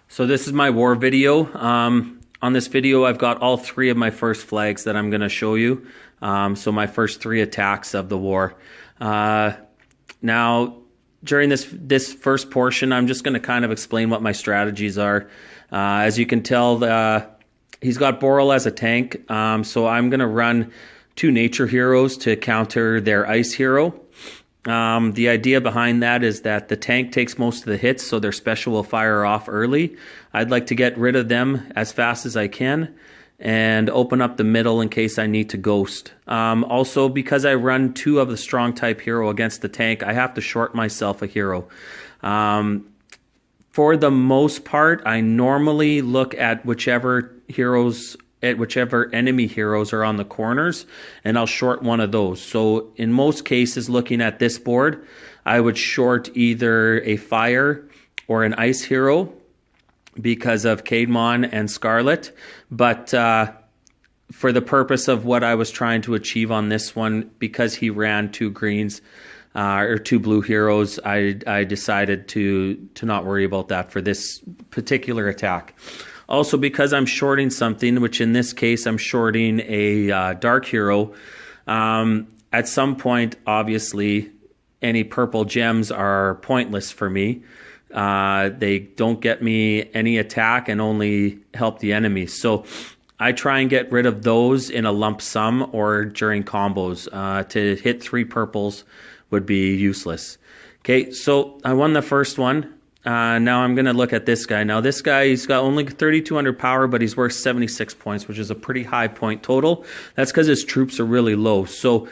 So this is my war video. On this video, I've got all three of my first flags that I'm going to show you. So my first three attacks of the war. Now, during this first portion, I'm just going to kind of explain what my strategies are. As you can tell, he's got Boral as a tank. So I'm going to run two nature heroes to counter their ice hero. The idea behind that is that the tank takes most of the hits, so their special will fire off early. I'd like to get rid of them as fast as I can and open up the middle in case I need to ghost. Also, because I run two of the strong type hero against the tank, I have to short myself a hero. For the most part, I normally look at whichever enemy heroes are on the corners, and I'll short one of those. So in most cases, looking at this board, I would short either a fire or an ice hero because of Caedmon and Scarlet. But for the purpose of what I was trying to achieve on this one, because he ran two greens or two blue heroes, I decided to not worry about that for this particular attack. Also, because I'm shorting something, which in this case I'm shorting a dark hero, at some point, obviously, any purple gems are pointless for me. They don't get me any attack and only help the enemy. So I try and get rid of those in a lump sum or during combos. To hit three purples would be useless. Okay, so I won the first one. Now I'm going to look at this guy. Now this guy, he's got only 3,200 power, but he's worth 76 points, which is a pretty high point total. That's because his troops are really low. So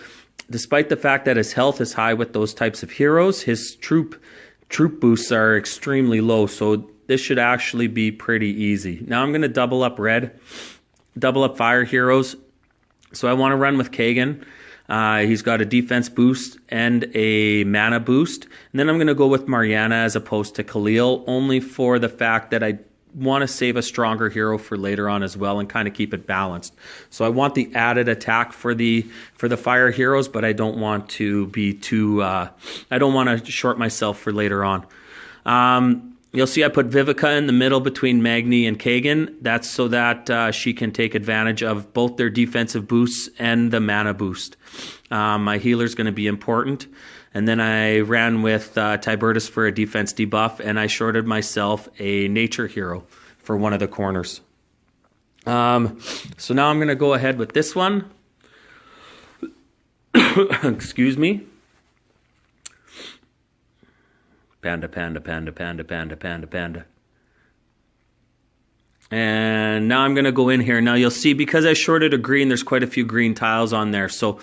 despite the fact that his health is high with those types of heroes, his troop boosts are extremely low. So this should actually be pretty easy. Now I'm going to double up red, double up fire heroes. So I want to run with Kagan. He's got a defense boost and a mana boost. And then I'm going to go with Mariana as opposed to Khalil, only for the fact that I want to save a stronger hero for later on as well and kind of keep it balanced. So I want the added attack for the fire heroes, but I don't want to be too... I don't want to short myself for later on. You'll see I put Vivica in the middle between Magni and Kagan. That's so that she can take advantage of both their defensive boosts and the mana boost. My healer's going to be important. And then I ran with Tibertus for a defense debuff, and I shorted myself a nature hero for one of the corners. So now I'm going to go ahead with this one. Excuse me. Panda, panda, panda, panda, panda, panda, panda. And now I'm going to go in here. Now you'll see, because I shorted a green, there's quite a few green tiles on there. So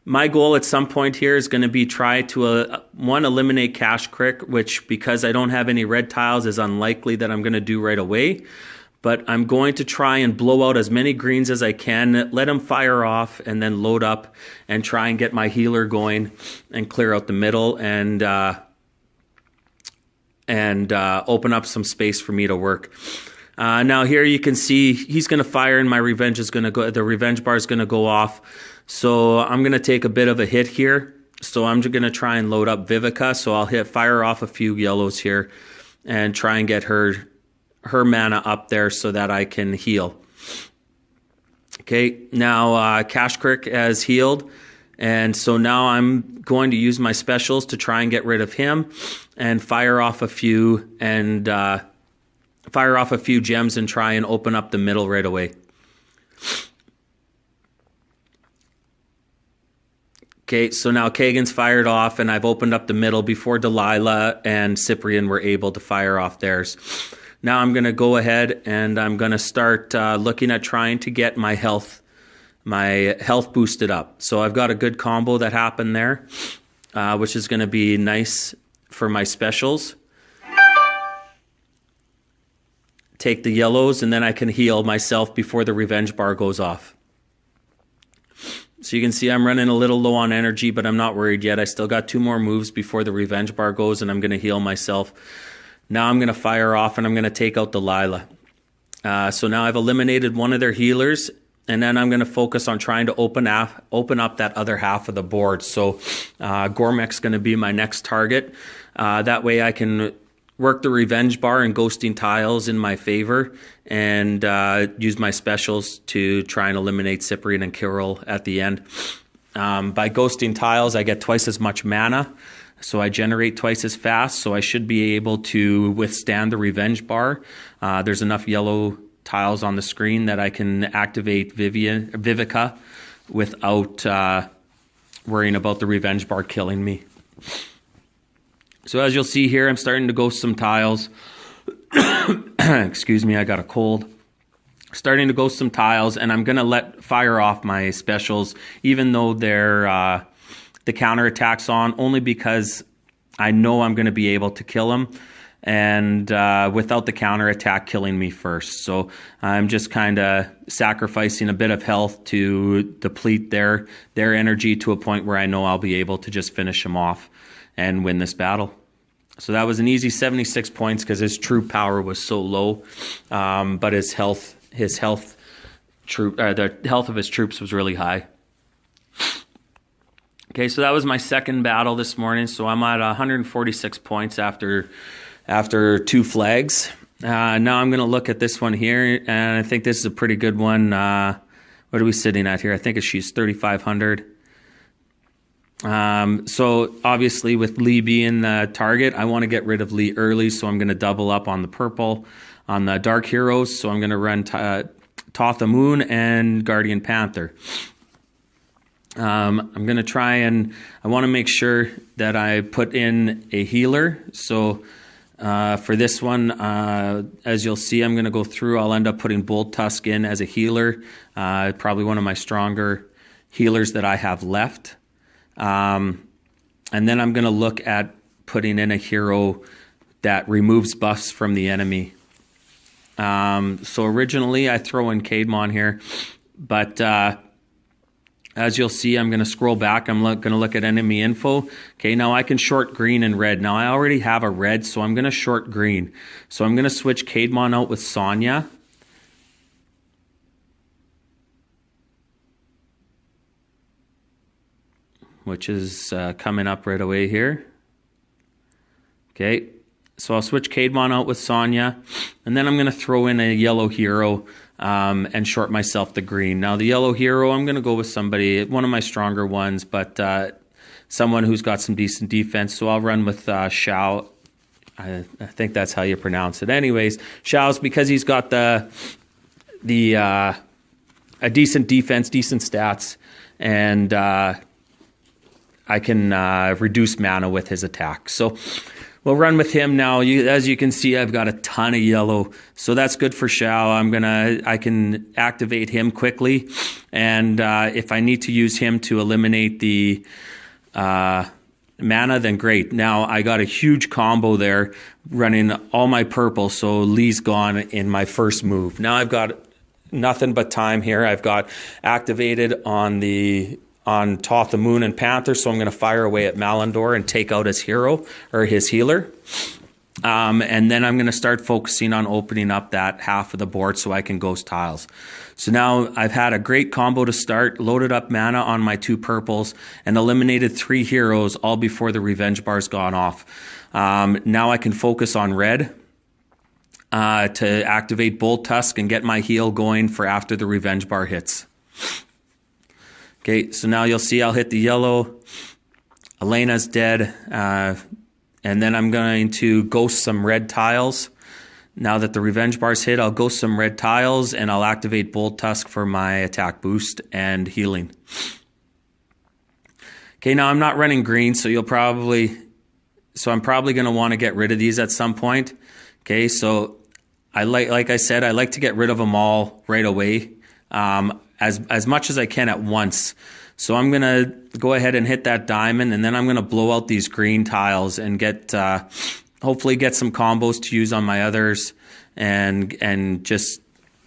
my goal at some point here is going to be try to, eliminate Cash Crick, which, because I don't have any red tiles, is unlikely that I'm going to do right away. But I'm going to try and blow out as many greens as I can, let them fire off, and then load up and try and get my healer going and clear out the middle and open up some space for me to work. Now here you can see he's going to fire and my revenge is going to go. The revenge bar is going to go off. So I'm going to take a bit of a hit here. So I'm just going to try and load up Vivica. So I'll fire off a few yellows here and try and get her mana up there so that I can heal. Okay, now Cash Crick has healed. And so now I'm going to use my specials to try and get rid of him and fire off a few gems and try and open up the middle right away. Okay, so now Kagan's fired off and I've opened up the middle before Delilah and Cyprian were able to fire off theirs. Now I'm going to go ahead and I'm going to start looking at trying to get my health boosted up. So I've got a good combo that happened there, which is going to be nice for my specials. Take the yellows and then I can heal myself before the revenge bar goes off. So you can see I'm running a little low on energy, but I'm not worried yet. I still got two more moves before the revenge bar goes and I'm going to heal myself. Now I'm going to fire off and I'm going to take out Delilah. So now I've eliminated one of their healers. And then I'm going to focus on trying to open up that other half of the board. So Gormek's going to be my next target. That way I can work the revenge bar and ghosting tiles in my favor, and use my specials to try and eliminate Cyprian and Kiral at the end. By ghosting tiles, I get twice as much mana, so I generate twice as fast, so I should be able to withstand the revenge bar. There's enough yellow tiles on the screen that I can activate Vivica without worrying about the revenge bar killing me. So as you'll see here, I'm starting to ghost some tiles. Excuse me, I got a cold. Starting to ghost some tiles, and I'm going to fire off my specials, even though they're the counterattack's on, only because I know I'm going to be able to kill them, and without the counterattack killing me first. So I'm just kind of sacrificing a bit of health to deplete their energy to a point where I know I'll be able to just finish them off and win this battle. So that was an easy 76 points because his troop power was so low, but the health of his troops was really high. Okay, so that was my second battle this morning. So I'm at 146 points after 2 flags. Now I'm going to look at this one here, and I think this is a pretty good one. What are we sitting at here? I think she's 3,500. So obviously with Lee being the target, I want to get rid of Lee early, so I'm going to double up on the purple on the dark heroes. So I'm going to run Tothamun and Guardian Panther. I'm going to try and I want to make sure that I put in a healer. So for this one, as you'll see, I'm going to go through. I'll end up putting Bolt Tusk in as a healer, probably one of my stronger healers that I have left. And then I'm going to look at putting in a hero that removes buffs from the enemy. So originally I throw in Caedmon here, but as you'll see, I'm going to scroll back. I'm going to look at enemy info. Okay, now I can short green and red. Now I already have a red, so I'm going to short green. So I'm going to switch Caedmon out with Sonya. Which is coming up right away here. Okay, so I'll switch Caedmon out with Sonya, and then I'm going to throw in a yellow hero and short myself the green. Now the yellow hero, I'm going to go with somebody, one of my stronger ones, but someone who's got some decent defense. So I'll run with Xiao. I think that's how you pronounce it. Anyways, Xiao's because he's got a decent defense, decent stats, and I can reduce mana with his attack. So we'll run with him now. As you can see, I've got a ton of yellow, so that's good for Xiao. I can activate him quickly, and if I need to use him to eliminate the mana, then great. Now I got a huge combo there, running all my purple, so Lee's gone in my first move. Now I've got nothing but time here. I've got activated on Tothamun and Panther, so I'm going to fire away at Malindor and take out his hero or his healer. And then I'm going to start focusing on opening up that half of the board so I can ghost tiles. So now I've had a great combo to start, loaded up mana on my 2 purples, and eliminated 3 heroes all before the revenge bar's gone off. Now I can focus on red to activate Bolt Tusk and get my heal going for after the revenge bar hits. Okay, so now you'll see I'll hit the yellow. Elena's dead. And then I'm going to ghost some red tiles. Now that the revenge bar's hit, I'll ghost some red tiles and I'll activate Bolt Tusk for my attack boost and healing. Okay, now I'm not running green, so I'm probably going to want to get rid of these at some point. Okay, so like I said, I like to get rid of them all right away. As much as I can at once. So I'm going to go ahead and hit that diamond, and then I'm going to blow out these green tiles and hopefully get some combos to use on my others, and just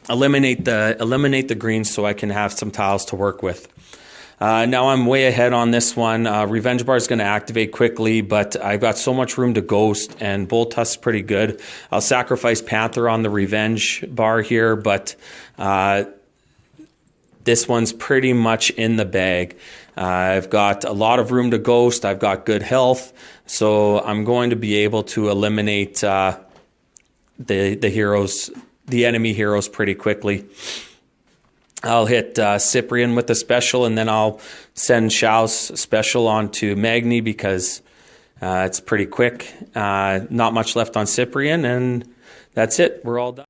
eliminate the greens so I can have some tiles to work with. Now I'm way ahead on this one. Revenge bar is going to activate quickly, but I've got so much room to ghost, and Bolt Tusk's pretty good. I'll sacrifice Panther on the revenge bar here, but this one's pretty much in the bag. I've got a lot of room to ghost. I've got good health, so I'm going to be able to eliminate the enemy heroes pretty quickly. I'll hit Cyprian with the special, and then I'll send Xiao's special onto Magni because it's pretty quick. Not much left on Cyprian, and that's it. We're all done.